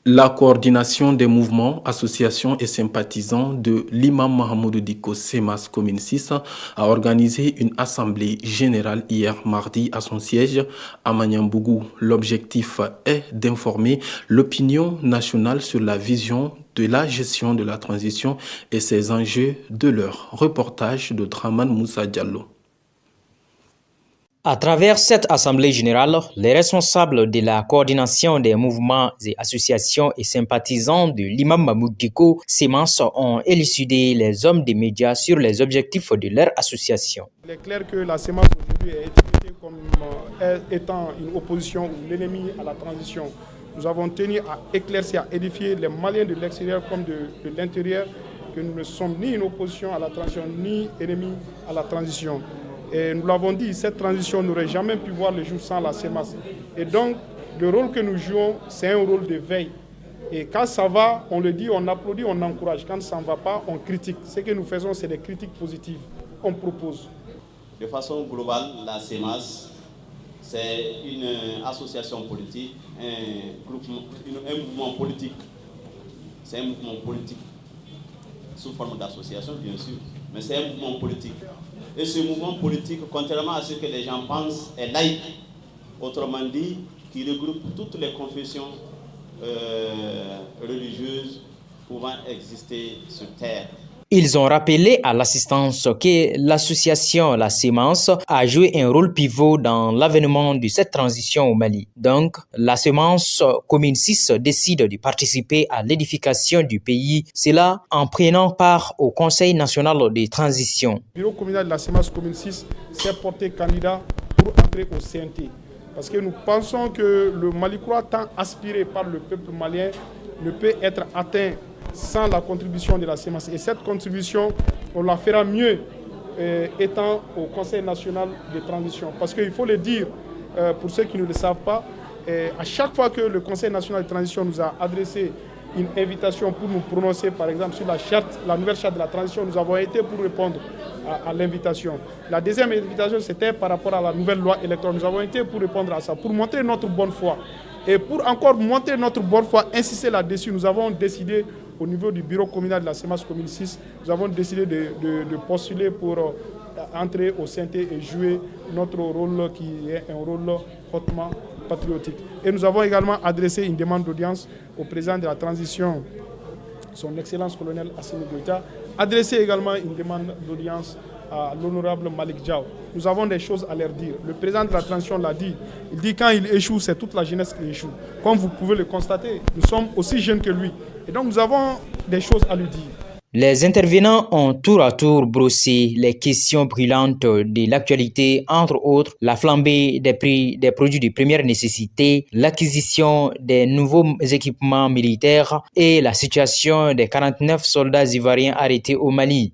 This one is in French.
La coordination des mouvements, associations et sympathisants de l'imam Mahamoudou Diko Semas Commune 6 a organisé une assemblée générale hier mardi à son siège à Magnambougou. L'objectif est d'informer l'opinion nationale sur la vision de la gestion de la transition et ses enjeux de leur reportage de Draman Moussa Diallo. À travers cette Assemblée générale, les responsables de la coordination des mouvements et associations et sympathisants de l'imam Mahmoud Diko Semas ont élucidé les hommes des médias sur les objectifs de leur association. Il est clair que la Semas aujourd'hui est étiquetée comme étant une opposition ou l'ennemi à la transition. Nous avons tenu à éclaircir, à édifier les Maliens de l'extérieur comme de l'intérieur que nous ne sommes ni une opposition à la transition, ni ennemis à la transition. Et nous l'avons dit, cette transition n'aurait jamais pu voir le jour sans la CEMAS. Et donc, le rôle que nous jouons, c'est un rôle de veille. Et quand ça va, on le dit, on applaudit, on encourage. Quand ça ne va pas, on critique. Ce que nous faisons, c'est des critiques positives. On propose. De façon globale, la CEMAS, c'est une association politique, un mouvement politique. C'est un mouvement politique sous forme d'association, bien sûr, mais c'est un mouvement politique. Et ce mouvement politique, contrairement à ce que les gens pensent, est laïque. Autrement dit, qui regroupe toutes les confessions religieuses pouvant exister sur Terre. Ils ont rappelé à l'assistance que l'association La Semence a joué un rôle pivot dans l'avènement de cette transition au Mali. Donc, La Semence Commune 6 décide de participer à l'édification du pays, cela en prenant part au Conseil national de transition. Le bureau communal de La Semence Commune 6 s'est porté candidat pour entrer au CNT. Parce que nous pensons que le Mali-Croix, tant aspiré par le peuple malien, ne peut être atteint sans la contribution de la CEMAS. Et cette contribution, on la fera mieux étant au Conseil national de transition. Parce qu'il faut le dire, pour ceux qui ne le savent pas, à chaque fois que le Conseil national de transition nous a adressé une invitation pour nous prononcer, par exemple, sur la nouvelle charte de la transition, nous avons été pour répondre à l'invitation. La deuxième invitation, c'était par rapport à la nouvelle loi électorale. Nous avons été pour répondre à ça, pour montrer notre bonne foi. Et pour encore montrer notre bonne foi, insister là-dessus, nous avons décidé au niveau du bureau communal de la CEMAS Commune 6, nous avons décidé de postuler pour entrer au CNT et jouer notre rôle qui est un rôle hautement patriotique. Et nous avons également adressé une demande d'audience au président de la transition, son Excellence colonel Assimi Goïta, adressé également une demande d'audience à l'honorable Malik Diaw. Nous avons des choses à leur dire. Le président de la transition l'a dit. Il dit quand il échoue, c'est toute la jeunesse qui échoue. Comme vous pouvez le constater, nous sommes aussi jeunes que lui. Et donc nous avons des choses à lui dire. Les intervenants ont tour à tour brossé les questions brûlantes de l'actualité, entre autres la flambée des prix des produits de première nécessité, l'acquisition des nouveaux équipements militaires et la situation des 49 soldats ivoiriens arrêtés au Mali.